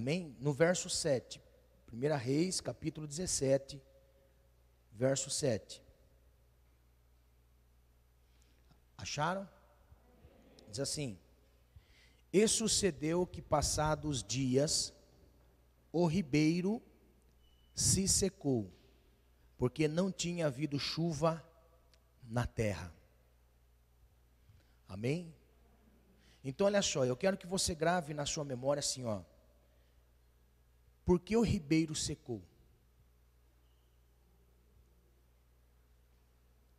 Amém? No verso 7. 1 Reis, capítulo 17, verso 7. Acharam? Diz assim: e sucedeu que, passados dias, o ribeiro se secou, porque não tinha havido chuva na terra. Amém? Então olha só, eu quero que você grave na sua memória assim, ó. Por que o ribeiro secou?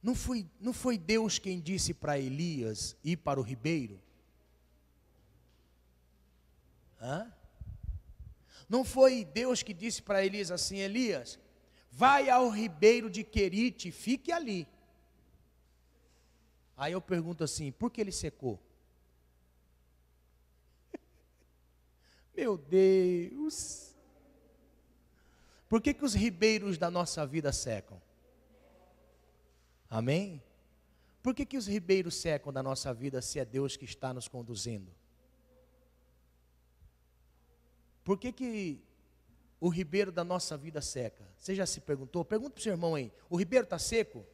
Não foi Deus quem disse para Elias ir para o ribeiro? Hã? Não foi Deus que disse para Elias assim: Elias, vai ao ribeiro de Querite, fique ali. Aí eu pergunto assim, por que ele secou? Meu Deus! Por que os ribeiros da nossa vida secam? Amém? Por que os ribeiros secam da nossa vida se é Deus que está nos conduzindo? Por que o ribeiro da nossa vida seca? Você já se perguntou? Pergunta para o seu irmão aí, o ribeiro está seco?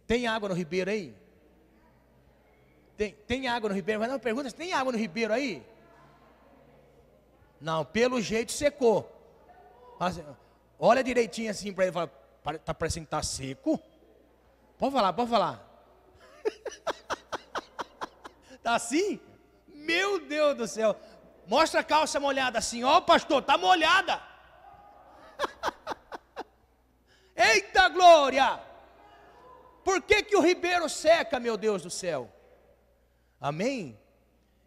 Tem água no ribeiro aí? Tem água no ribeiro? Mas não, pergunta se tem água no ribeiro aí? Não, pelo jeito secou. Mas, olha direitinho assim para ele e fala, está parecendo que está seco? Pode falar, pode falar. Está assim? Meu Deus do céu. Mostra a calça molhada assim, ó pastor, está molhada. Eita glória! Por que o ribeiro seca, meu Deus do céu? Amém?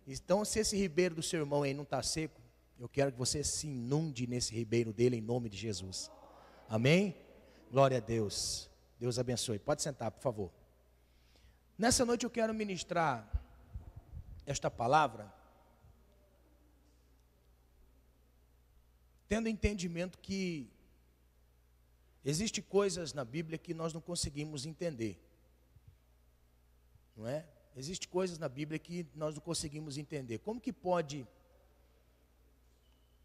Então se esse ribeiro do seu irmão aí não está seco, eu quero que você se inunde nesse ribeiro dele em nome de Jesus. Amém? Glória a Deus. Deus abençoe. Pode sentar, por favor. Nessa noite eu quero ministrar esta palavra tendo entendimento que existe coisas na Bíblia que nós não conseguimos entender. Não é? Existem coisas na Bíblia que nós não conseguimos entender. Como que pode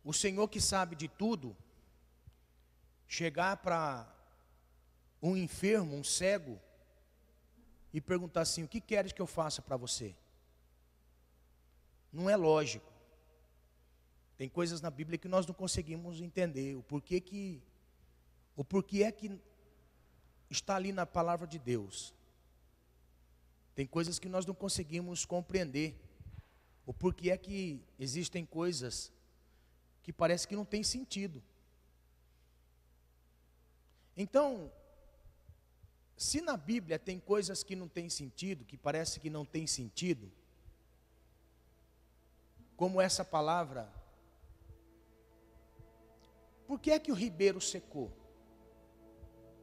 o Senhor que sabe de tudo chegar para um enfermo, um cego, e perguntar assim: o que queres que eu faça para você? Não é lógico. Tem coisas na Bíblia que nós não conseguimos entender. O porquê é que está ali na palavra de Deus. Tem coisas que nós não conseguimos compreender. O porquê é que existem coisas que parece que não tem sentido. Então, se na Bíblia tem coisas que não tem sentido, que parece que não tem sentido, como essa palavra, por que é que o ribeiro secou?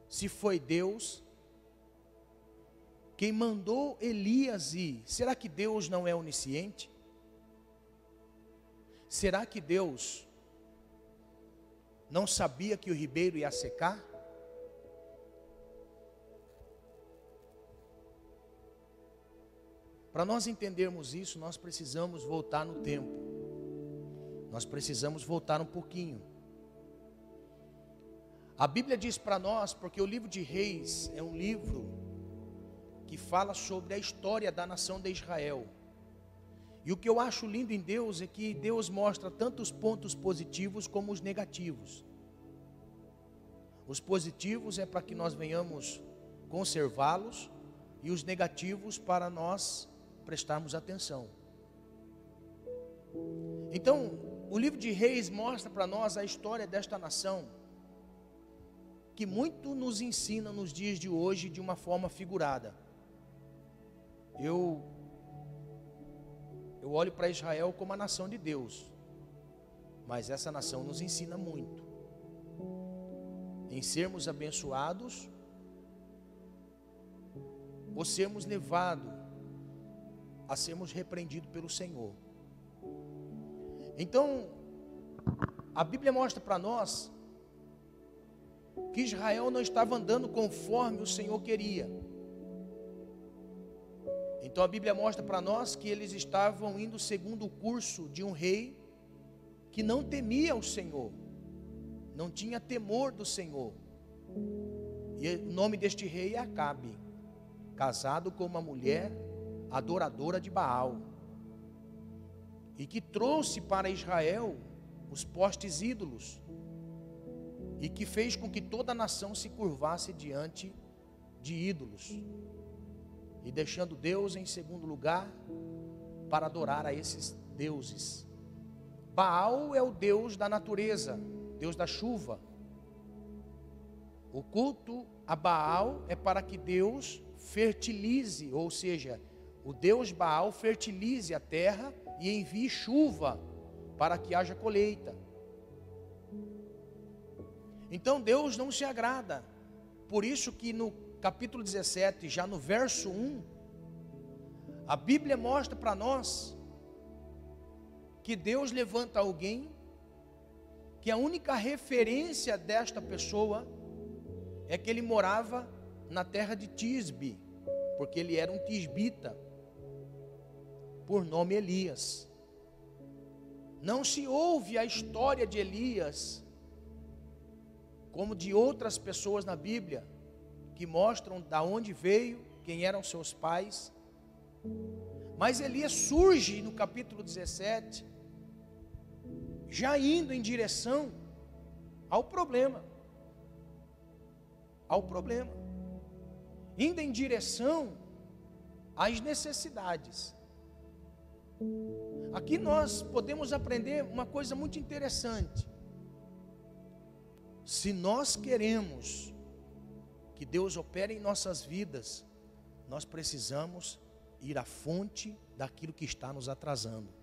Se foi Deus quem mandou Elias ir, será que Deus não é onisciente? Será que Deus não sabia que o ribeiro ia secar? Para nós entendermos isso, nós precisamos voltar no tempo. Nós precisamos voltar um pouquinho. A Bíblia diz para nós, porque o livro de Reis é um livro que fala sobre a história da nação de Israel. E o que eu acho lindo em Deus é que Deus mostra tanto os pontos positivos como os negativos. Os positivos é para que nós venhamos conservá-los, e os negativos para nós prestarmos atenção. Então, o livro de Reis mostra para nós a história desta nação, que muito nos ensina nos dias de hoje de uma forma figurada. Eu olho para Israel como a nação de Deus, mas essa nação nos ensina muito em sermos abençoados ou sermos levados a sermos repreendidos pelo Senhor. Então, a Bíblia mostra para nós que Israel não estava andando conforme o Senhor queria. Então a Bíblia mostra para nós que eles estavam indo segundo o curso de um rei que não temia o Senhor, não tinha temor do Senhor. E o nome deste rei é Acabe, casado com uma mulher adoradora de Baal, e que trouxe para Israel os postes ídolos, e que fez com que toda a nação se curvasse diante de ídolos, e deixando Deus em segundo lugar, para adorar a esses deuses. Baal é o Deus da natureza, Deus da chuva. O culto a Baal é para que Deus fertilize, ou seja, o Deus Baal fertilize a terra e envie chuva para que haja colheita. Então Deus não se agrada. Por isso que no capítulo 17, já no verso 1, a Bíblia mostra para nós que Deus levanta alguém, que a única referência desta pessoa é que ele morava na terra de Tisbe, porque ele era um tisbita, por nome Elias. Não se ouve a história de Elias, como de outras pessoas na Bíblia, que mostram da onde veio, quem eram seus pais. Mas Elias surge no capítulo 17, já indo em direção ao problema. Indo em direção às necessidades. Aqui nós podemos aprender uma coisa muito interessante. Se nós queremos que Deus opere em nossas vidas, nós precisamos ir à fonte daquilo que está nos atrasando.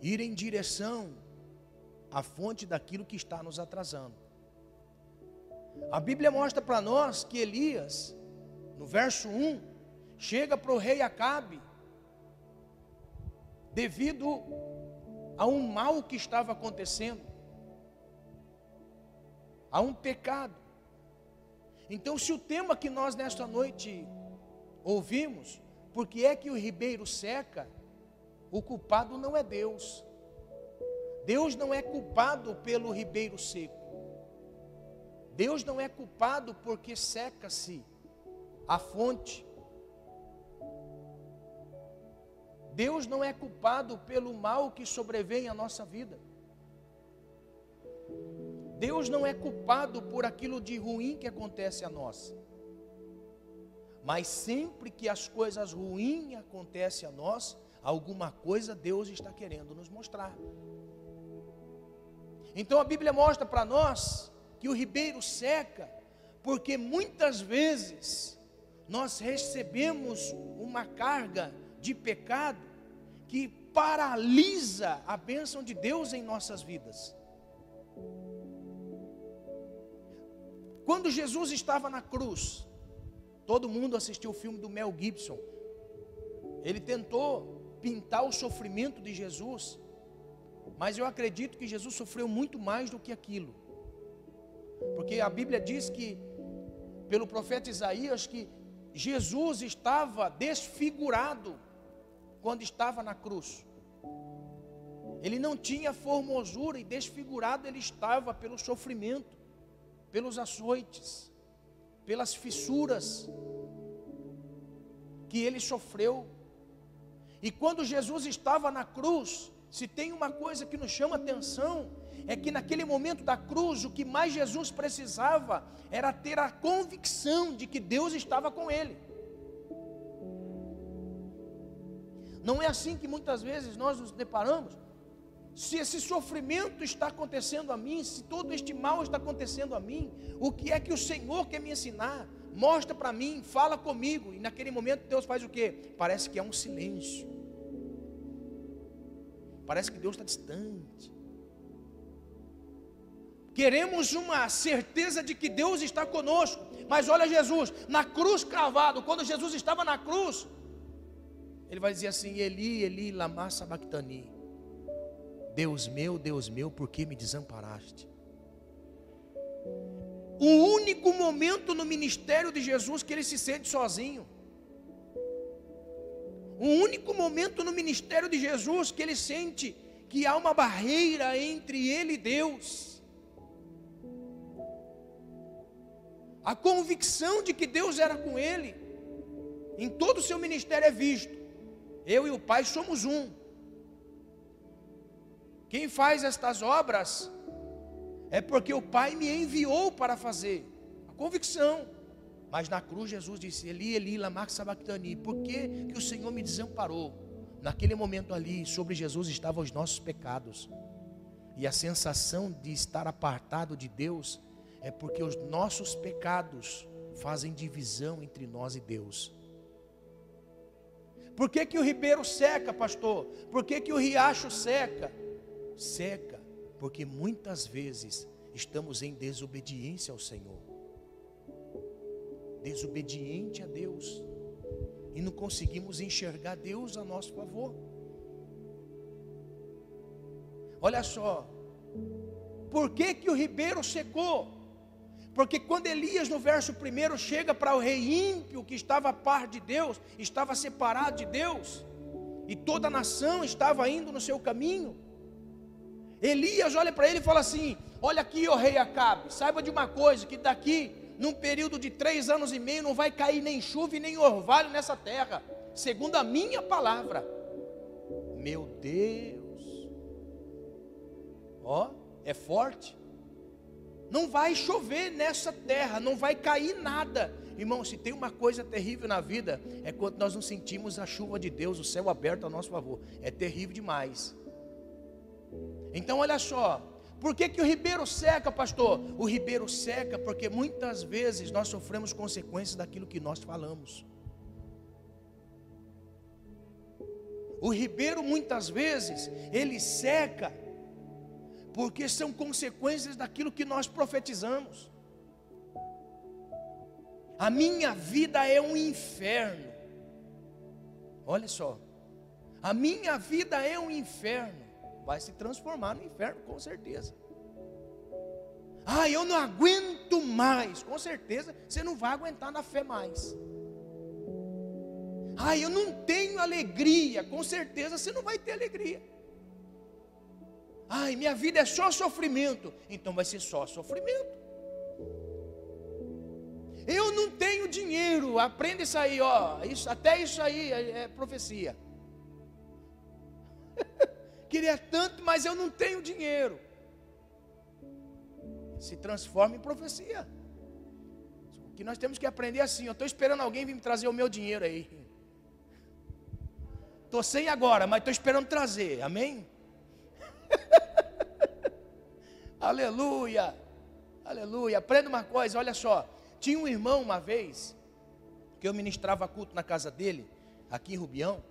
Ir em direção à fonte daquilo que está nos atrasando. A Bíblia mostra para nós que Elias, no verso 1, chega para o rei Acabe, devido a um mal que estava acontecendo, a um pecado. Então, se o tema que nós nesta noite ouvimos, por que é que o ribeiro seca, o culpado não é Deus. Deus não é culpado pelo ribeiro seco. Deus não é culpado porque seca-se a fonte. Deus não é culpado pelo mal que sobrevém à nossa vida. Deus não é culpado por aquilo de ruim que acontece a nós. Mas sempre que as coisas ruins acontecem a nós, alguma coisa Deus está querendo nos mostrar. Então a Bíblia mostra para nós que o ribeiro seca, porque muitas vezes nós recebemos uma carga de pecado que paralisa a bênção de Deus em nossas vidas. Quando Jesus estava na cruz, todo mundo assistiu o filme do Mel Gibson. Ele tentou pintar o sofrimento de Jesus, mas eu acredito que Jesus sofreu muito mais do que aquilo. Porque a Bíblia diz que, pelo profeta Isaías, que Jesus estava desfigurado quando estava na cruz. Ele não tinha formosura e desfigurado ele estava pelo sofrimento, pelos açoites, pelas fissuras que ele sofreu. E quando Jesus estava na cruz, se tem uma coisa que nos chama atenção, é que naquele momento da cruz, o que mais Jesus precisava era ter a convicção de que Deus estava com ele. Não é assim que muitas vezes nós nos deparamos? Se esse sofrimento está acontecendo a mim, se todo este mal está acontecendo a mim, o que é que o Senhor quer me ensinar? Mostra para mim, fala comigo. E naquele momento Deus faz o quê? Parece que é um silêncio. Parece que Deus está distante. Queremos uma certeza de que Deus está conosco. Mas olha Jesus, na cruz cravado, quando Jesus estava na cruz, ele vai dizer assim: Eli, Eli, lama sabachthani. Deus meu, por que me desamparaste? O único momento no ministério de Jesus que ele se sente sozinho. O único momento no ministério de Jesus que ele sente que há uma barreira entre ele e Deus. A convicção de que Deus era com ele, em todo o seu ministério é visto. Eu e o Pai somos um. Quem faz estas obras é porque o Pai me enviou para fazer. A convicção. Mas na cruz Jesus disse: Eli, Eli, lama sabachthani. Por que o Senhor me desamparou? Naquele momento ali, sobre Jesus estavam os nossos pecados. E a sensação de estar apartado de Deus é porque os nossos pecados fazem divisão entre nós e Deus. Por que o ribeiro seca, pastor? Por que o riacho seca? Seca porque muitas vezes estamos em desobediência ao Senhor. Desobediente a Deus. E não conseguimos enxergar Deus a nosso favor. Olha só. Por que o ribeiro secou? Porque quando Elias, no verso 1, chega para o rei ímpio, que estava a par de Deus, estava separado de Deus, e toda a nação estava indo no seu caminho, Elias olha para ele e fala assim: olha aqui, ó rei Acabe, saiba de uma coisa, que daqui, num período de 3 anos e meio, não vai cair nem chuva e nem orvalho nessa terra, segundo a minha palavra. Meu Deus, ó, é forte. Não vai chover nessa terra, não vai cair nada. Irmão, se tem uma coisa terrível na vida, é quando nós não sentimos a chuva de Deus, o céu aberto a nosso favor. É terrível demais. Então olha só, por que o ribeiro seca, pastor? O ribeiro seca porque muitas vezes nós sofremos consequências daquilo que nós falamos. O ribeiro muitas vezes, ele seca porque são consequências daquilo que nós profetizamos. A minha vida é um inferno. Olha só, a minha vida é um inferno. Vai se transformar no inferno, com certeza. Ah, eu não aguento mais. Com certeza você não vai aguentar na fé mais. Ah, eu não tenho alegria. Com certeza você não vai ter alegria. Ai, minha vida é só sofrimento. Então vai ser só sofrimento. Eu não tenho dinheiro. Aprenda isso aí, ó. Até isso aí é profecia. Queria tanto, mas eu não tenho dinheiro. Se transforma em profecia. O que nós temos que aprender é assim: eu estou esperando alguém vir me trazer o meu dinheiro aí. Estou sem agora, mas estou esperando trazer. Amém? Aleluia, aleluia. Aprenda uma coisa, olha só. Tinha um irmão uma vez, que eu ministrava culto na casa dele, aqui em Rubião.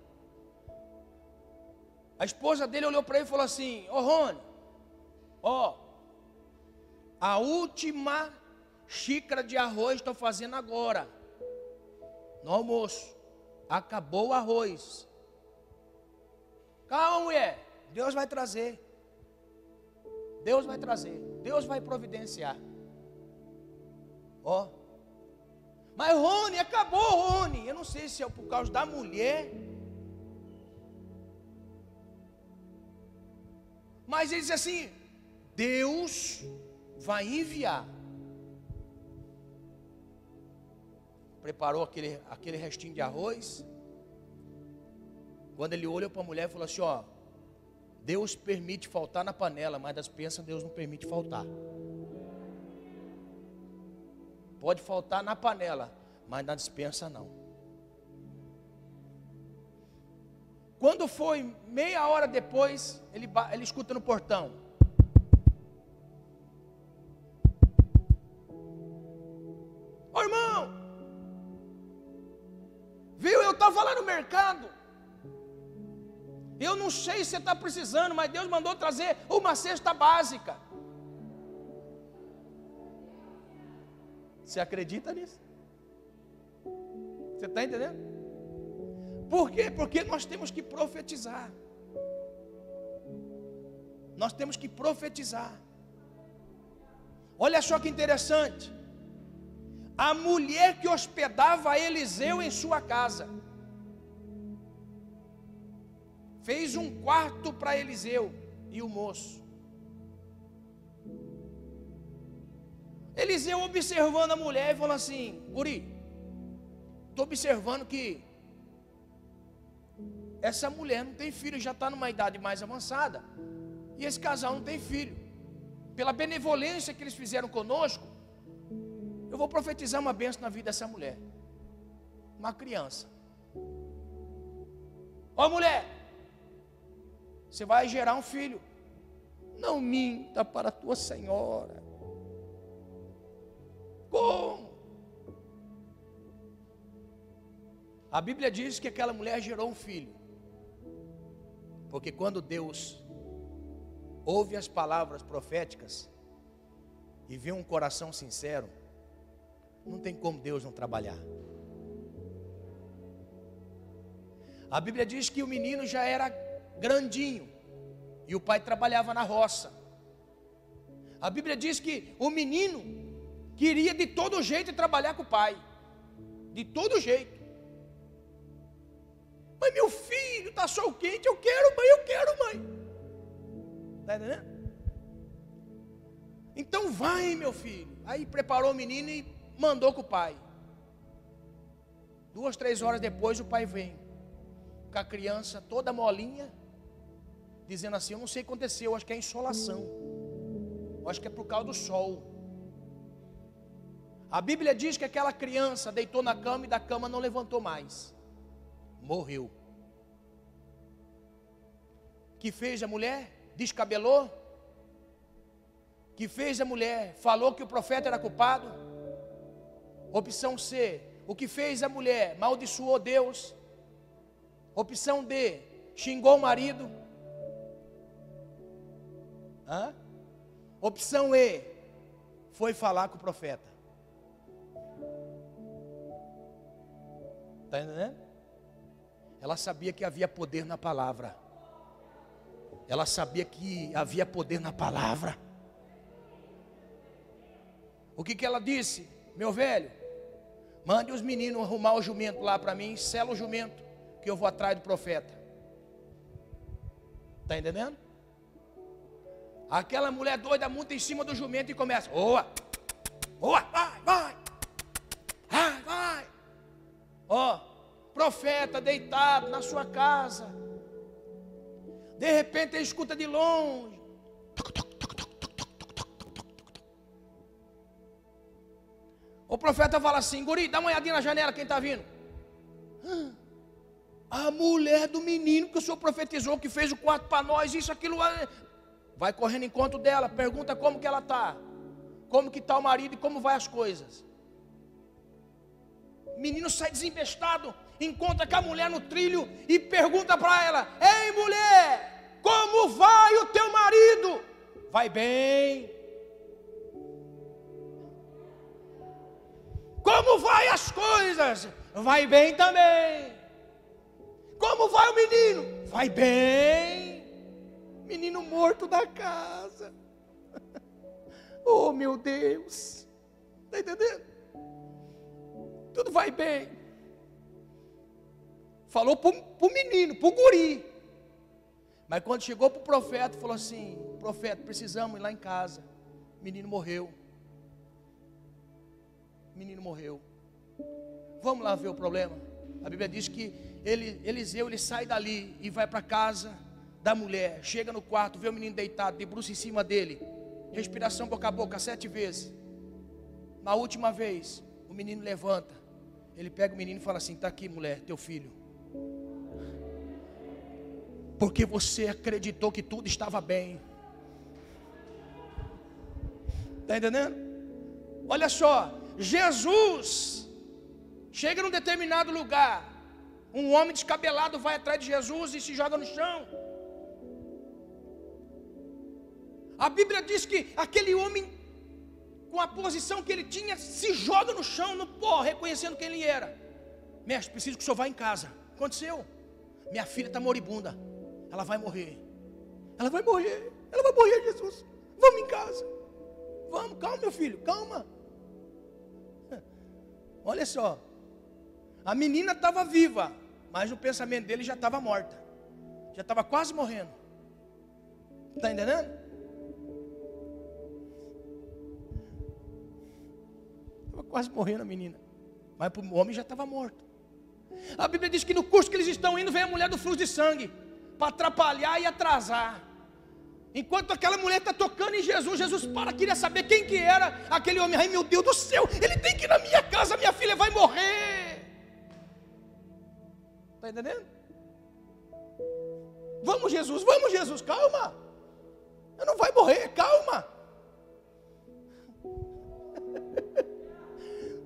A esposa dele olhou para ele e falou assim: ô Rony, ó, a última xícara de arroz estou fazendo agora, no almoço. Acabou o arroz. Calma, mulher, Deus vai trazer. Deus vai trazer, Deus vai providenciar. Ó, mas Rony, acabou Rony. Eu não sei se é por causa da mulher, mas ele diz assim: Deus vai enviar. Preparou aquele restinho de arroz. Quando ele olhou para a mulher, falou assim: ó, Deus permite faltar na panela, mas das pensas Deus não permite faltar. Pode faltar na panela, mas na despensa não. Quando foi meia hora depois, ele escuta no portão: ô irmão, viu, eu estava lá no mercado. Eu não sei se você está precisando, mas Deus mandou trazer uma cesta básica. Você acredita nisso? Você está entendendo? Por quê? Porque nós temos que profetizar. Nós temos que profetizar. Olha só que interessante. A mulher que hospedava Eliseu em sua casa. fez um quarto para Eliseu e o moço. Eliseu observando a mulher e falou assim: guri, estou observando que essa mulher não tem filho, já está numa idade mais avançada, e esse casal não tem filho. Pela benevolência que eles fizeram conosco, eu vou profetizar uma bênção na vida dessa mulher, uma criança. Ó mulher, você vai gerar um filho. Não minta para a tua senhora. Como? A Bíblia diz que aquela mulher gerou um filho, porque quando Deus ouve as palavras proféticas e vê um coração sincero, não tem como Deus não trabalhar. A Bíblia diz que o menino já era grandinho e o pai trabalhava na roça. A Bíblia diz que o menino queria de todo jeito trabalhar com o pai, de todo jeito. Mas meu filho está sol quente, eu quero mãe. Está entendendo? Então vai, meu filho. Aí preparou o menino e mandou com o pai. 2, 3 horas depois o pai vem com a criança toda molinha, dizendo assim: eu não sei o que aconteceu, acho que é insolação, acho que é por causa do sol. A Bíblia diz que aquela criança deitou na cama e da cama não levantou mais, morreu. Que fez a mulher? Descabelou. Que fez a mulher? Falou que o profeta era culpado. Opção C, o que fez a mulher? Maldiçoou Deus. Opção D, xingou o marido. Opção E, foi falar com o profeta. Está entendendo? Ela sabia que havia poder na palavra. Ela sabia que havia poder na palavra. O que ela disse? Meu velho, mande os meninos arrumar o jumento lá para mim, sela o jumento, que eu vou atrás do profeta. Está entendendo? Aquela mulher doida monta em cima do jumento e começa: oa, vai. Ó, profeta deitado na sua casa. De repente ele escuta de longe. O profeta fala assim: guri, dá uma olhadinha na janela, quem está vindo? A mulher do menino que o senhor profetizou, que fez o quarto para nós, isso, aquilo. Vai correndo em encontro dela, pergunta como que ela está, como que está o marido e como vai as coisas. O menino sai desembestado, encontra com a mulher no trilho e pergunta para ela: ei mulher, como vai o teu marido? Vai bem. Como vai as coisas? Vai bem também. Como vai o menino? Vai bem. Menino morto da casa. Oh meu Deus. Está entendendo? Tudo vai bem. Falou para o menino, para o guri. Mas quando chegou para o profeta, falou assim: profeta, precisamos ir lá em casa. O menino morreu. O menino morreu. Vamos lá ver o problema. A Bíblia diz que Eliseu sai dali e vai para casa da mulher. Chega no quarto, vê o menino deitado, debruça em cima dele. Respiração boca a boca 7 vezes. Na última vez, o menino levanta. Ele pega o menino e fala assim: está aqui, mulher, teu filho. Porque você acreditou que tudo estava bem. Está entendendo? Olha só, Jesus chega num determinado lugar. Um homem descabelado vai atrás de Jesus e se joga no chão. A Bíblia diz que aquele homem, com a posição que ele tinha, se joga no chão, no pó, reconhecendo quem ele era. Mestre, preciso que o senhor vá em casa. Aconteceu? Minha filha está moribunda. Ela vai morrer. Ela vai morrer, Jesus. Vamos em casa. Vamos, calma, meu filho, calma. Olha só. A menina estava viva, mas o pensamento dele já estava morta. Já estava quase morrendo. Está entendendo? Estava quase morrendo a menina. Mas para o homem já estava morto. A Bíblia diz que no curso que eles estão indo, vem a mulher do fluxo de sangue, para atrapalhar e atrasar. Enquanto aquela mulher está tocando em Jesus, Jesus queria saber quem que era aquele homem. Ai meu Deus do céu, ele tem que ir na minha casa, minha filha vai morrer. Está entendendo? Vamos Jesus, calma. Ela não vai morrer, calma.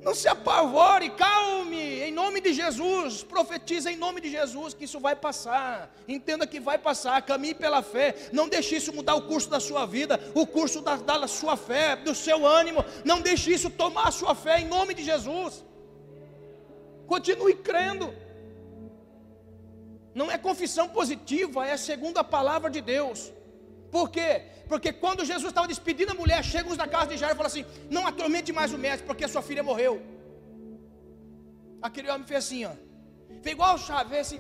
Não se apavore, calme, em nome de Jesus, profetiza em nome de Jesus que isso vai passar, entenda que vai passar, caminhe pela fé, não deixe isso mudar o curso da sua vida, o curso da sua fé, do seu ânimo, não deixe isso tomar a sua fé em nome de Jesus, continue crendo, não é confissão positiva, é segundo a palavra de Deus. Por quê? Porque quando Jesus estava despedindo a mulher, chega uns da casa de Jairo e fala assim: não atormente mais o médico, porque a sua filha morreu. Aquele homem fez assim, ó, fez igual o chave, fez assim,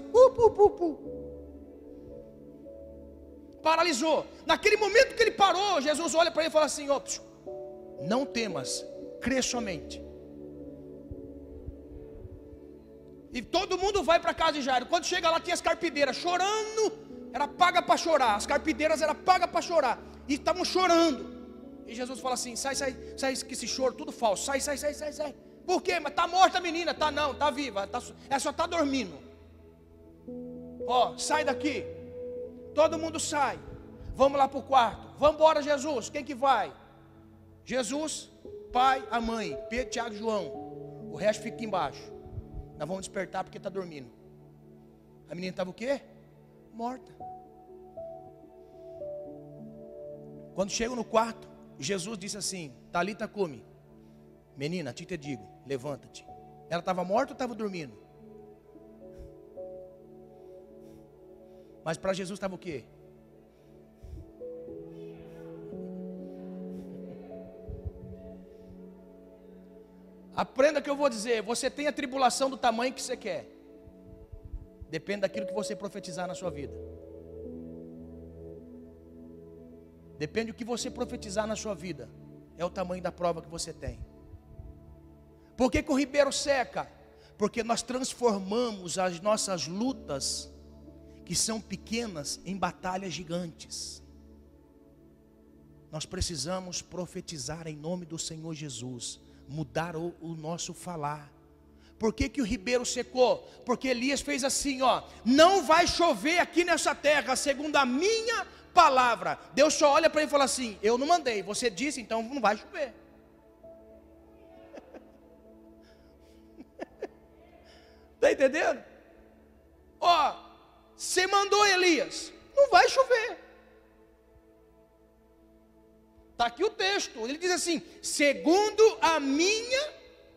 paralisou. Naquele momento que ele parou, Jesus olha para ele e fala assim: ó, não temas, crê somente. E todo mundo vai para a casa de Jairo. Quando chega lá, tinha as carpideiras chorando. Era paga para chorar, as carpideiras eram pagas para chorar, e estavam chorando, e Jesus fala assim: sai, que esse choro, tudo falso, sai, por quê? Mas está morta a menina, tá não, está viva, ela só está dormindo, ó, sai daqui, todo mundo sai, vamos lá para o quarto, vamos embora Jesus, quem que vai? Jesus, pai, a mãe, Pedro, Tiago e João, o resto fica aqui embaixo, nós vamos despertar porque está dormindo. A menina estava o quê? Morta. Quando chegam no quarto, Jesus disse assim: Talita cumi, menina, te digo, levanta-te. Ela estava morta ou estava dormindo? Mas para Jesus estava o quê? Aprenda o que eu vou dizer. Você tem a tribulação do tamanho que você quer, depende daquilo que você profetizar na sua vida. Depende do que você profetizar na sua vida, é o tamanho da prova que você tem. Por que o ribeiro seca? Porque nós transformamos as nossas lutas, que são pequenas, em batalhas gigantes. Nós precisamos profetizar em nome do Senhor Jesus, mudar o nosso falar. Por que o ribeiro secou? Porque Elias fez assim, ó: não vai chover aqui nessa terra, segundo a minha palavra. Deus só olha para ele e fala assim: eu não mandei, você disse, então não vai chover. Está entendendo? Ó, você mandou Elias, não vai chover. Está aqui o texto, ele diz assim: segundo a minha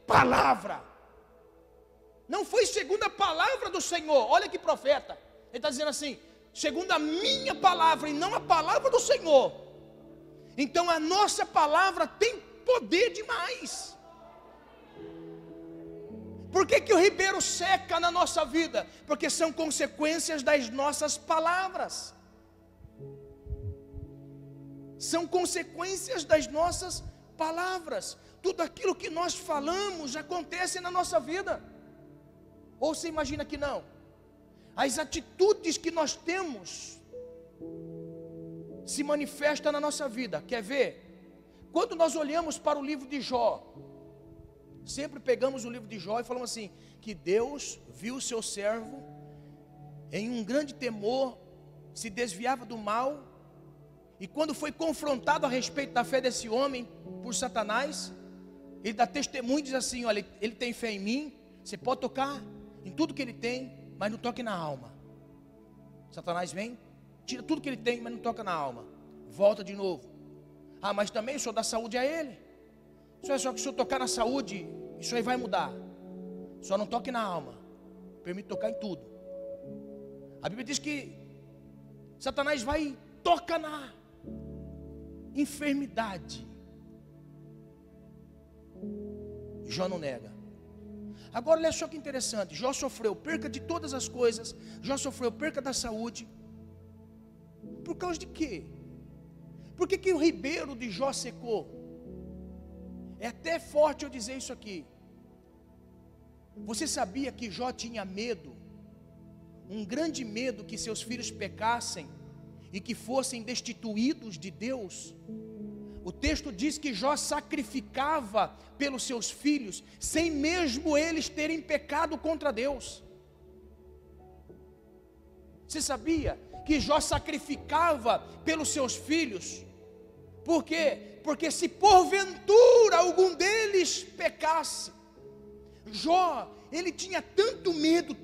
palavra. Não foi segundo a palavra do Senhor. Olha que profeta, ele está dizendo assim: segundo a minha palavra e não a palavra do Senhor. Então a nossa palavra tem poder demais. Por que o ribeiro seca na nossa vida? Porque são consequências das nossas palavras. São consequências das nossas palavras. Tudo aquilo que nós falamos acontece na nossa vida. Ou você imagina que não? As atitudes que nós temos se manifestam na nossa vida. Quer ver? Quando nós olhamos para o livro de Jó, sempre pegamos o livro de Jó e falamos assim: que Deus viu o seu servo em um grande temor, se desviava do mal, e quando foi confrontado a respeito da fé desse homem por Satanás, ele dá testemunho e diz assim: olha, ele tem fé em mim, você pode tocar em tudo que ele tem, mas não toque na alma. Satanás vem, tira tudo que ele tem, mas não toca na alma. Volta de novo. Ah, mas também o senhor dá saúde a ele. Só que se eu tocar na saúde, isso aí vai mudar. Só não toque na alma. Permite tocar em tudo. A Bíblia diz que Satanás vai e toca na enfermidade. Jó não nega. Agora olha só que interessante. Jó sofreu perca de todas as coisas. Jó sofreu perca da saúde. Por causa de quê? Por que o ribeiro de Jó secou? É até forte eu dizer isso aqui. Você sabia que Jó tinha medo? Um grande medo que seus filhos pecassem e que fossem destituídos de Deus. O texto diz que Jó sacrificava pelos seus filhos, sem mesmo eles terem pecado contra Deus. Você sabia que Jó sacrificava pelos seus filhos? Por quê? Porque se porventura algum deles pecasse, Jó, ele tinha tanto medo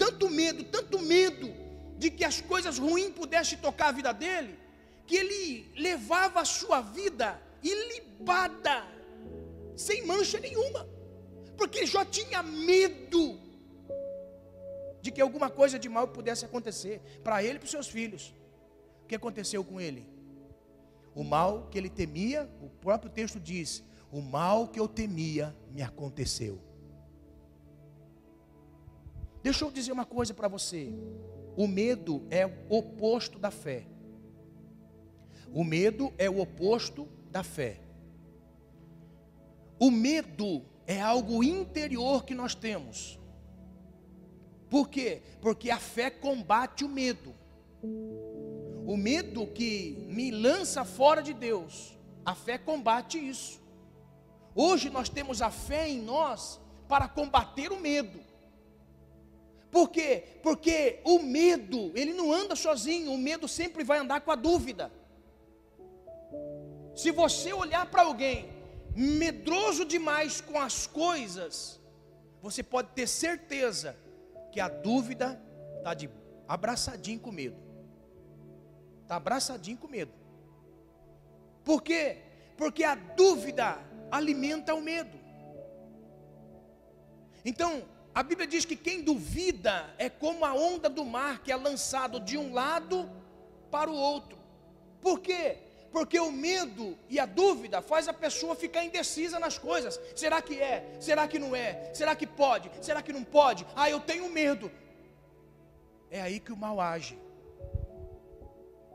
de que as coisas ruins pudessem tocar a vida dele, que ele levava a sua vida ilibada, sem mancha nenhuma, porque Jó tinha medo de que alguma coisa de mal pudesse acontecer para ele e para os seus filhos. O que aconteceu com ele? O mal que ele temia, o próprio texto diz: o mal que eu temia me aconteceu. Deixa eu dizer uma coisa para você. O medo é o oposto da fé. O medo é o oposto da fé. O medo é algo interior que nós temos. Por quê? Porque a fé combate o medo. O medo que me lança fora de Deus, a fé combate isso. Hoje nós temos a fé em nós para combater o medo. Por quê? Porque o medo, ele não anda sozinho, o medo sempre vai andar com a dúvida. Se você olhar para alguém medroso demais com as coisas, você pode ter certeza que a dúvida está de abraçadinho com medo. Está abraçadinho com medo. Por quê? Porque a dúvida alimenta o medo. Então, a Bíblia diz que quem duvida é como a onda do mar que é lançado de um lado para o outro. Por quê? Porque o medo e a dúvida faz a pessoa ficar indecisa nas coisas. Será que é? Será que não é? Será que pode? Será que não pode? Ah, eu tenho medo. É aí que o mal age.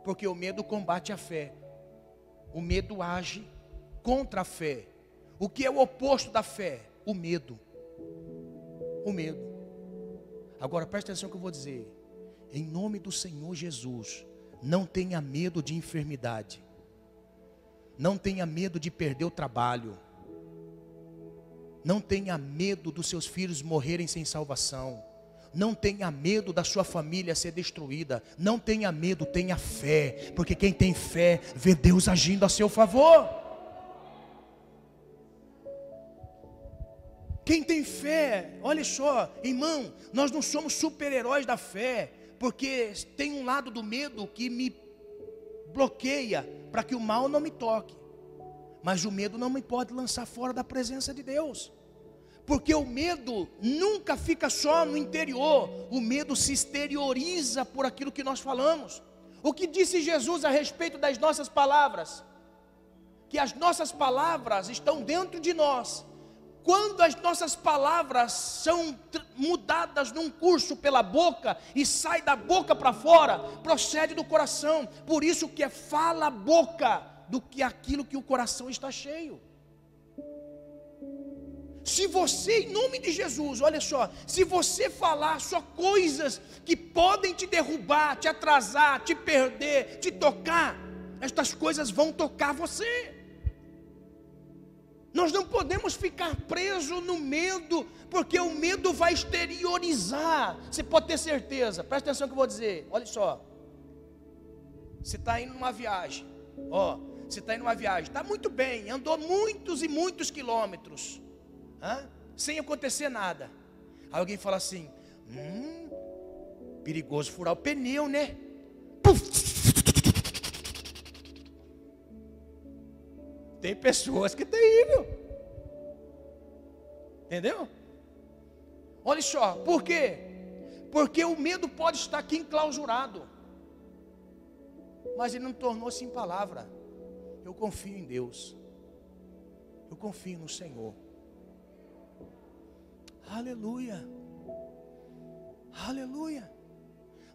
Porque o medo combate a fé. O medo age contra a fé. O que é o oposto da fé? O medo. O medo. Agora preste atenção no que eu vou dizer. Em nome do Senhor Jesus, não tenha medo de enfermidade. Não tenha medo de perder o trabalho. Não tenha medo dos seus filhos morrerem sem salvação. Não tenha medo da sua família ser destruída. Não tenha medo, tenha fé. Porque quem tem fé vê Deus agindo a seu favor. Quem tem fé, olha só, irmão, nós não somos super-heróis da fé, porque tem um lado do medo que me bloqueia para que o mal não me toque. Mas o medo não me pode lançar fora da presença de Deus. Porque o medo nunca fica só no interior, o medo se exterioriza por aquilo que nós falamos. O que disse Jesus a respeito das nossas palavras? Que as nossas palavras estão dentro de nós. Quando as nossas palavras são mudadas num curso pela boca e sai da boca para fora, procede do coração. Por isso que fala a boca do que aquilo que o coração está cheio. Se você, em nome de Jesus, olha só, se você falar só coisas que podem te derrubar, te atrasar, te perder, te tocar, estas coisas vão tocar você. Nós não podemos ficar presos no medo, porque o medo vai exteriorizar. Você pode ter certeza, presta atenção no que eu vou dizer, olha só. Você está indo numa viagem, você está indo numa viagem, está muito bem, andou muitos e muitos quilômetros, sem acontecer nada. Aí alguém fala assim, perigoso furar o pneu, né? Puf! Tem pessoas que tem, viu? Entendeu? Olha só, por quê? Porque o medo pode estar aqui enclausurado, mas ele não tornou-se em palavra. Eu confio em Deus. Eu confio no Senhor. Aleluia. Aleluia.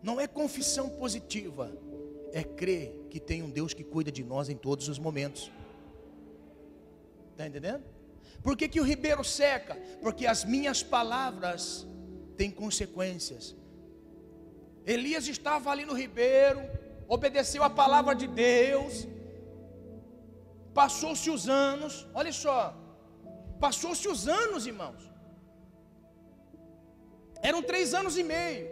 Não é confissão positiva, é crer que tem um Deus que cuida de nós em todos os momentos. Está entendendo? Por que o ribeiro seca? Porque as minhas palavras têm consequências. Elias estava ali no ribeiro, obedeceu a palavra de Deus, passou-se os anos, olha só, passou-se os anos, irmãos, eram 3 anos e meio,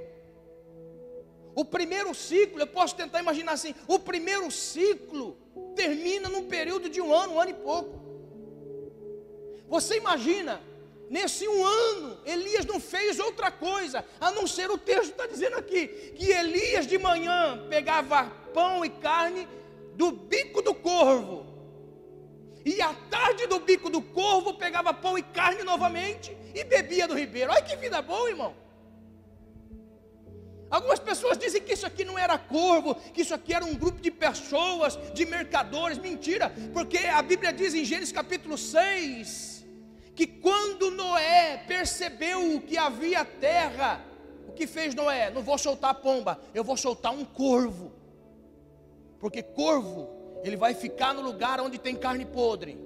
o primeiro ciclo, eu posso tentar imaginar assim, o primeiro ciclo termina num período de um ano e pouco. Você imagina, nesse 1 ano, Elias não fez outra coisa, a não ser o texto está dizendo aqui, que Elias de manhã pegava pão e carne do bico do corvo, e à tarde do bico do corvo pegava pão e carne novamente, e bebia do ribeiro. Olha que vida boa, irmão. Algumas pessoas dizem que isso aqui não era corvo, que isso aqui era um grupo de pessoas, de mercadores. Mentira, porque a Bíblia diz em Gênesis capítulo 6, que quando Noé percebeu que havia terra, o que fez Noé? Não vou soltar a pomba, eu vou soltar um corvo, porque corvo, ele vai ficar no lugar onde tem carne podre.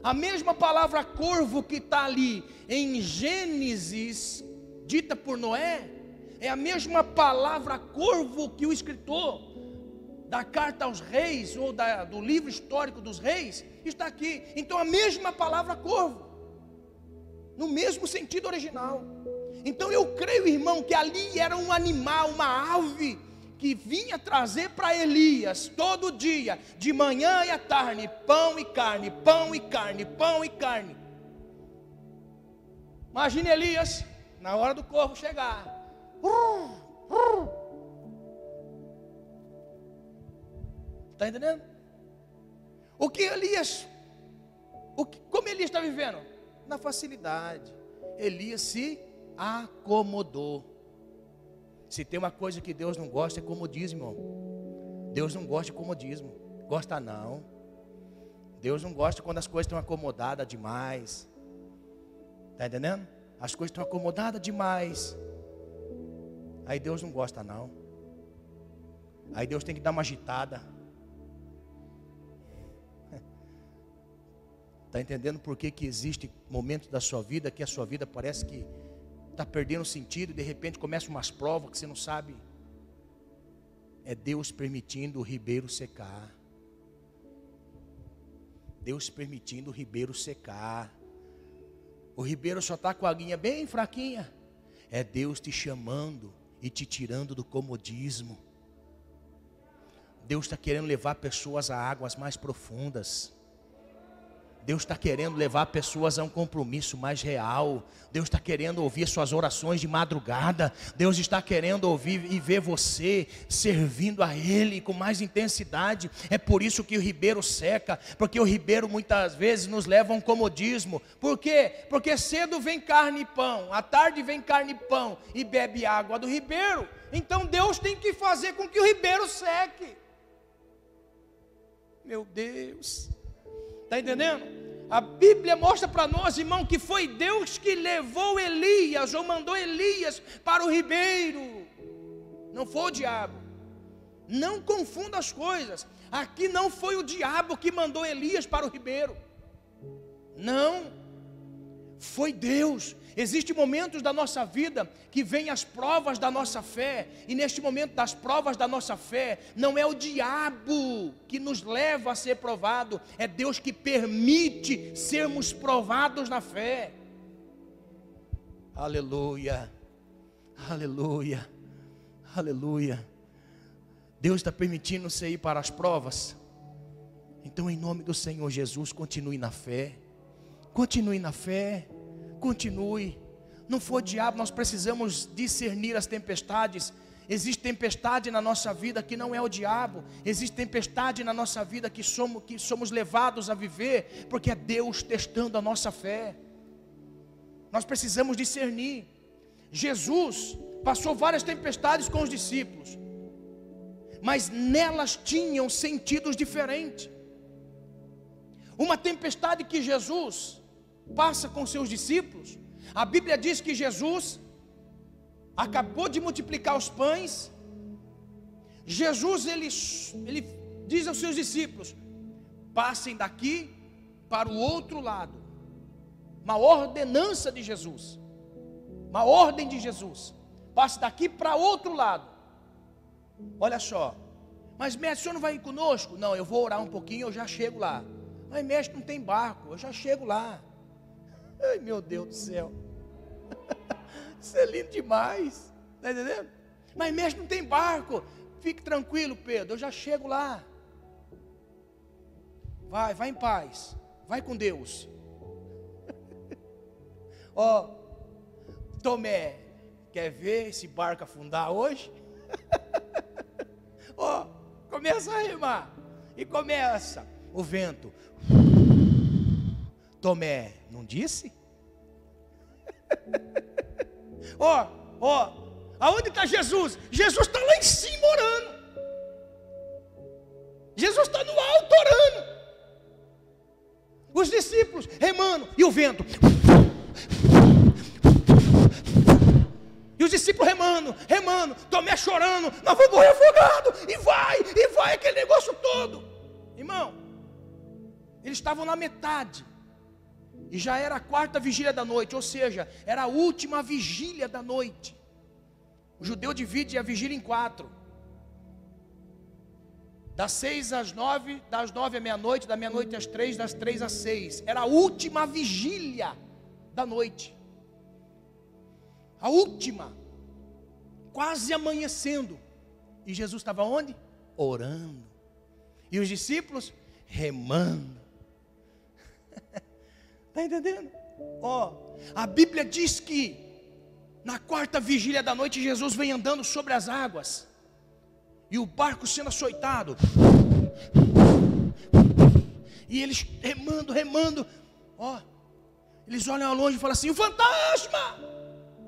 A mesma palavra corvo que está ali em Gênesis, dita por Noé, é a mesma palavra corvo que o escritor da carta aos reis, ou do livro histórico dos reis, está aqui. Então a mesma palavra corvo, no mesmo sentido original. Então eu creio, irmão, que ali era um animal, uma ave, que vinha trazer para Elias, todo dia, de manhã e à tarde, pão e carne, pão e carne, pão e carne. Imagine Elias, na hora do corvo chegar, está entendendo? Como Elias está vivendo? Na facilidade. Elias se acomodou. Se tem uma coisa que Deus não gosta, é comodismo, irmão. Deus não gosta de comodismo. Gosta não. Deus não gosta quando as coisas estão acomodadas demais. Está entendendo? As coisas estão acomodadas demais. Aí Deus não gosta não. Aí Deus tem que dar uma agitada. Está entendendo por que existe momentos da sua vida que a sua vida parece que está perdendo sentido e de repente começam umas provas que você não sabe? É Deus permitindo o ribeiro secar. Deus permitindo o ribeiro secar. O ribeiro só está com a aguinha bem fraquinha. É Deus te chamando e te tirando do comodismo. Deus está querendo levar pessoas a águas mais profundas. Deus está querendo levar pessoas a um compromisso mais real. Deus está querendo ouvir suas orações de madrugada. Deus está querendo ouvir e ver você servindo a Ele com mais intensidade. É por isso que o ribeiro seca, porque o ribeiro muitas vezes nos leva a um comodismo. Por quê? Porque cedo vem carne e pão, à tarde vem carne e pão e bebe água do ribeiro. Então Deus tem que fazer com que o ribeiro seque. Meu Deus, está entendendo? A Bíblia mostra para nós, irmão, que foi Deus que levou Elias, ou mandou Elias para o ribeiro. Não foi o diabo. Não confunda as coisas. Aqui não foi o diabo que mandou Elias para o ribeiro. Não. Foi Deus. Existem momentos da nossa vida que vêm as provas da nossa fé, e neste momento das provas da nossa fé, não é o diabo que nos leva a ser provado, é Deus que permite sermos provados na fé. Aleluia, aleluia, aleluia. Deus está permitindo você ir para as provas. Então, em nome do Senhor Jesus, continue na fé. Continue na fé. Continue. Não foi o diabo. Nós precisamos discernir as tempestades. Existe tempestade na nossa vida que não é o diabo. Existe tempestade na nossa vida que somos levados a viver, porque é Deus testando a nossa fé. Nós precisamos discernir. Jesus passou várias tempestades com os discípulos, mas nelas tinham sentidos diferentes. Uma tempestade que Jesus passa com seus discípulos, a Bíblia diz que Jesus acabou de multiplicar os pães, Jesus ele diz aos seus discípulos: passem daqui para o outro lado. Uma ordenança de Jesus, uma ordem de Jesus. Passe daqui para outro lado. Olha só. Mas mestre, o senhor não vai ir conosco? Não, eu vou orar um pouquinho, eu já chego lá. Mas mestre, não tem barco, eu já chego lá. Ai, meu Deus do céu. Isso é lindo demais. Está entendendo? Mas mestre, não tem barco. Fique tranquilo, Pedro, eu já chego lá. Vai em paz. Vai com Deus. Ó, Tomé, quer ver esse barco afundar hoje? Ó, começa a remar. E começa o vento. Tomé, não disse? Ó, aonde está Jesus? Jesus está lá em cima orando. Jesus está no alto orando. Os discípulos remando e o vento. E os discípulos remando, Tomé chorando, nós vamos morrer afogado, e vai aquele negócio todo. Irmão, eles estavam na metade, e já era a quarta vigília da noite, ou seja, era a última vigília da noite. O judeu divide a vigília em 4, das 6 às 9, das 9 à meia-noite, da meia-noite às 3, das 3 às 6, era a última vigília da noite. A última, quase amanhecendo, e Jesus estava onde? Orando, e os discípulos remando. Está entendendo? Ó, a Bíblia diz que na quarta vigília da noite Jesus vem andando sobre as águas, e o barco sendo açoitado, e eles remando, ó, eles olham ao longe e falam assim: o fantasma!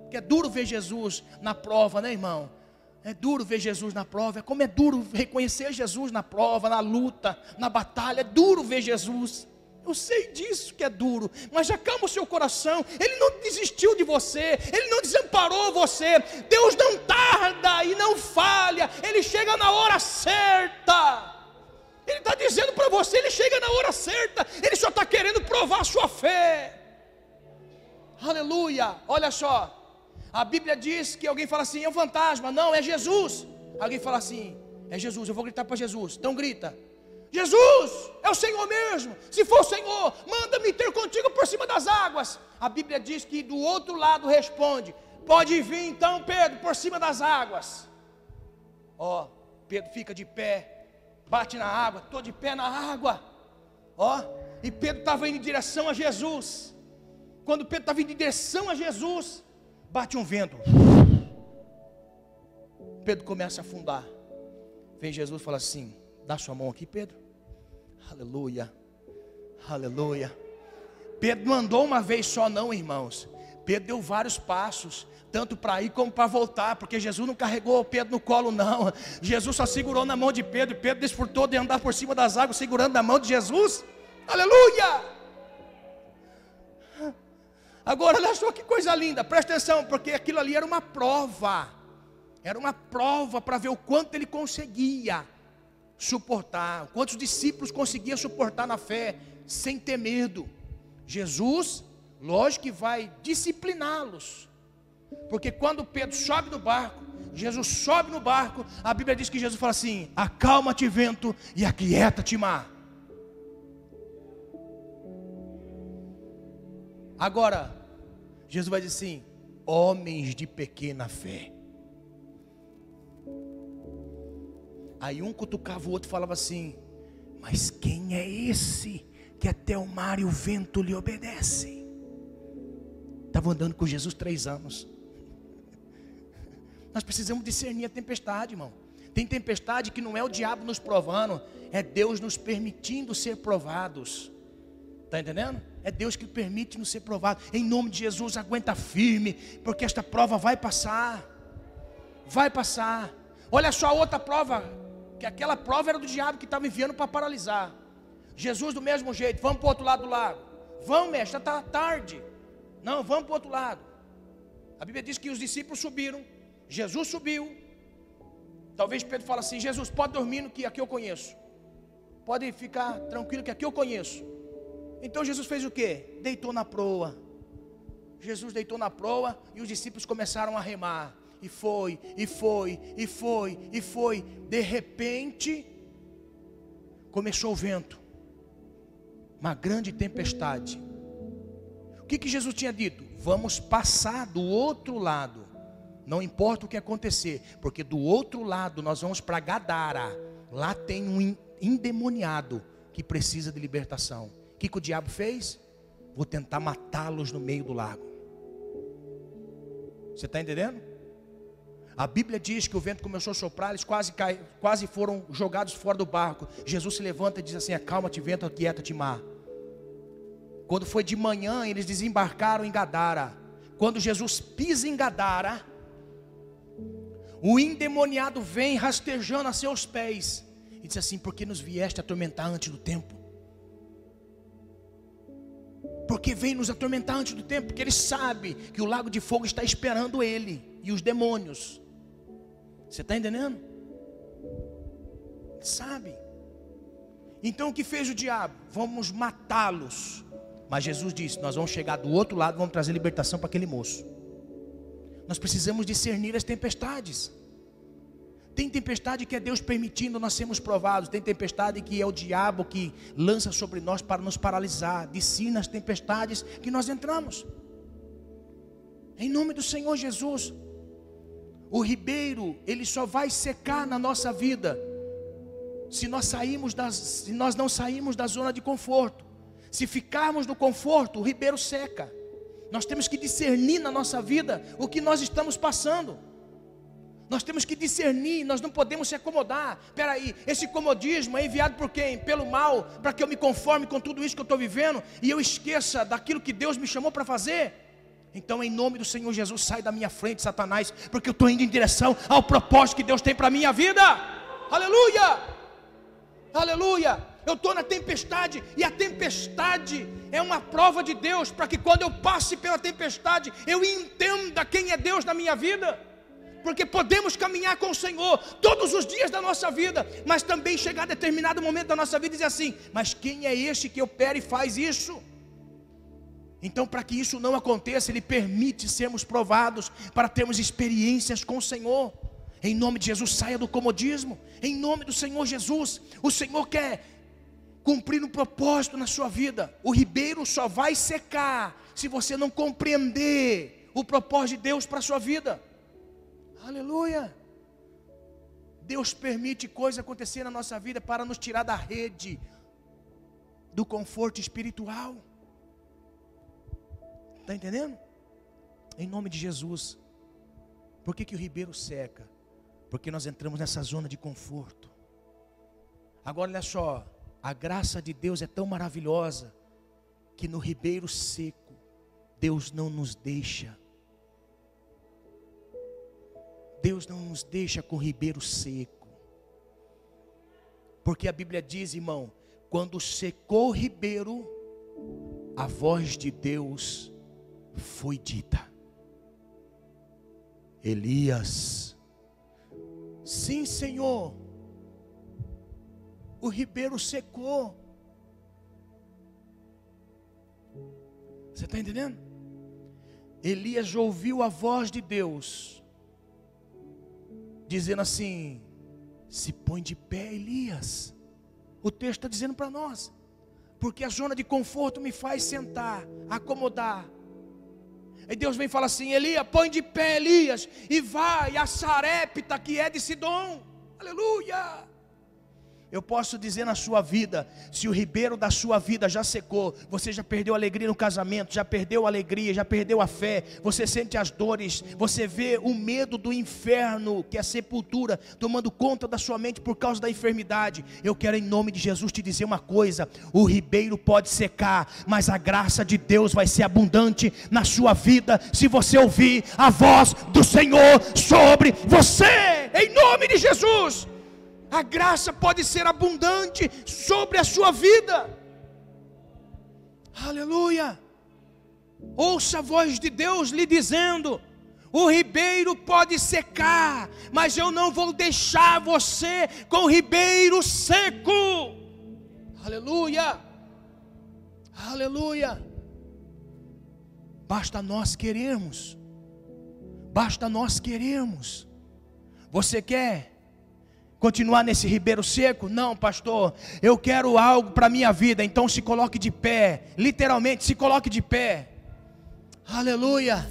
Que é duro ver Jesus na prova, né, irmão? É duro ver Jesus na prova. É como é duro reconhecer Jesus na prova, na luta, na batalha. É duro ver Jesus. Eu sei disso que é duro, mas acalma o seu coração. Ele não desistiu de você, Ele não desamparou você. Deus não tarda e não falha. Ele chega na hora certa. Ele está dizendo para você, Ele chega na hora certa. Ele só está querendo provar a sua fé. Aleluia. Olha só, a Bíblia diz que alguém fala assim: é um fantasma. Não, é Jesus. Alguém fala assim: é Jesus, eu vou gritar para Jesus. Então grita: Jesus, é o Senhor mesmo. Se for o Senhor, manda-me ter contigo por cima das águas. A Bíblia diz que do outro lado responde: pode vir então, Pedro, por cima das águas. Ó, Pedro fica de pé, bate na água, estou de pé na água. Ó, e Pedro estava indo em direção a Jesus. Quando Pedro estava indo em direção a Jesus, bate um vento. Pedro começa a afundar. Vem Jesus e fala assim: dá sua mão aqui, Pedro. Aleluia, aleluia. Pedro não andou uma vez só não, irmãos. Pedro deu vários passos, tanto para ir como para voltar, porque Jesus não carregou Pedro no colo não. Jesus só segurou na mão de Pedro, e Pedro desfrutou de andar por cima das águas, segurando na mão de Jesus. Aleluia. Agora olha só que coisa linda, presta atenção, porque aquilo ali era uma prova para ver o quanto ele conseguia suportar, quantos discípulos conseguiam suportar na fé, sem ter medo. Jesus, lógico que vai discipliná-los, porque quando Pedro sobe no barco, Jesus sobe no barco, a Bíblia diz que Jesus fala assim: acalma-te vento e aquieta-te mar. Agora, Jesus vai dizer assim: homens de pequena fé. Aí um cutucava o outro e falava assim: mas quem é esse que até o mar e o vento lhe obedecem? Estava andando com Jesus 3 anos. Nós precisamos discernir a tempestade, irmão. Tem tempestade que não é o diabo nos provando, é Deus nos permitindo ser provados. Está entendendo? É Deus que permite nos ser provado. Em nome de Jesus, aguenta firme, porque esta prova vai passar. Vai passar. Olha só a outra prova, que aquela prova era do diabo que estava enviando para paralisar. Jesus do mesmo jeito: vamos para o outro lado do lago. Vamos, mestre, já está tarde. Não, vamos para o outro lado. A Bíblia diz que os discípulos subiram, Jesus subiu, Talvez Pedro fale assim: Jesus, pode dormir no que aqui eu conheço, pode ficar tranquilo que aqui eu conheço. Então Jesus fez o quê? Deitou na proa. Jesus deitou na proa e os discípulos começaram a remar. E foi. De repente, começou o vento, uma grande tempestade. O que Jesus tinha dito? Vamos passar do outro lado, não importa o que acontecer, porque do outro lado nós vamos para Gadara. Lá tem um endemoniado que precisa de libertação. O que o diabo fez? Vou tentar matá-los no meio do lago. Você está entendendo? A Bíblia diz que o vento começou a soprar, eles quase foram jogados fora do barco. Jesus se levanta e diz assim: acalma-te vento, aquieta-te mar. Quando foi de manhã, eles desembarcaram em Gadara. Quando Jesus pisa em Gadara, o endemoniado vem rastejando a seus pés e diz assim: por que nos vieste atormentar antes do tempo? Porque vem nos atormentar antes do tempo? Porque ele sabe que o lago de fogo está esperando ele e os demônios. Você está entendendo? Ele sabe. Então o que fez o diabo? Vamos matá-los. Mas Jesus disse: nós vamos chegar do outro lado, vamos trazer libertação para aquele moço. Nós precisamos discernir as tempestades. Tem tempestade que é Deus permitindo nós sermos provados. Tem tempestade que é o diabo que lança sobre nós para nos paralisar. Discirna as tempestades que nós entramos. Em nome do Senhor Jesus. O ribeiro, ele só vai secar na nossa vida se nós não sairmos da zona de conforto. Se ficarmos no conforto, o ribeiro seca. Nós temos que discernir na nossa vida o que nós estamos passando. Nós temos que discernir, nós não podemos se acomodar. Espera aí, esse comodismo é enviado por quem? Pelo mal, para que eu me conforme com tudo isso que eu estou vivendo e eu esqueça daquilo que Deus me chamou para fazer. Então, em nome do Senhor Jesus, sai da minha frente, Satanás, porque eu estou indo em direção ao propósito que Deus tem para a minha vida. Aleluia! Aleluia! Eu estou na tempestade, e a tempestade é uma prova de Deus, para que quando eu passe pela tempestade, eu entenda quem é Deus na minha vida. Porque podemos caminhar com o Senhor todos os dias da nossa vida, mas também chegar a determinado momento da nossa vida e dizer assim: mas quem é este que opera e faz isso? Então, para que isso não aconteça, Ele permite sermos provados, para termos experiências com o Senhor. Em nome de Jesus, saia do comodismo. Em nome do Senhor Jesus. O Senhor quer cumprir um propósito na sua vida. O ribeiro só vai secar se você não compreender o propósito de Deus para a sua vida. Aleluia. Deus permite coisas acontecer na nossa vida para nos tirar da rede do conforto espiritual. Está entendendo? Em nome de Jesus. Por que o ribeiro seca? Porque nós entramos nessa zona de conforto. Agora olha só, a graça de Deus é tão maravilhosa que no ribeiro seco Deus não nos deixa. Deus não nos deixa com o ribeiro seco. Porque a Bíblia diz, irmão, quando secou o ribeiro, a voz de Deus foi dita: Elias. Sim, Senhor, o ribeiro secou. Você está entendendo? Elias ouviu a voz de Deus dizendo assim: se põe de pé, Elias. O texto está dizendo para nós, porque a zona de conforto me faz sentar, acomodar. E Deus vem e fala assim: Elias, põe de pé, Elias, e vai a Sarepta, que é de Sidom. Aleluia. Eu posso dizer na sua vida, se o ribeiro da sua vida já secou, você já perdeu a alegria no casamento, já perdeu a alegria, já perdeu a fé, você sente as dores, você vê o medo do inferno, que é a sepultura, tomando conta da sua mente por causa da enfermidade. Eu quero em nome de Jesus te dizer uma coisa: o ribeiro pode secar, mas a graça de Deus vai ser abundante na sua vida, se você ouvir a voz do Senhor sobre você, em nome de Jesus. A graça pode ser abundante sobre a sua vida. Aleluia. Ouça a voz de Deus lhe dizendo: O ribeiro pode secar, mas eu não vou deixar você com o ribeiro seco. Aleluia, aleluia. Basta nós querermos. Basta nós querermos. Você quer continuar nesse ribeiro seco? Não, pastor, eu quero algo para a minha vida. Então se coloque de pé. Literalmente, se coloque de pé. Aleluia.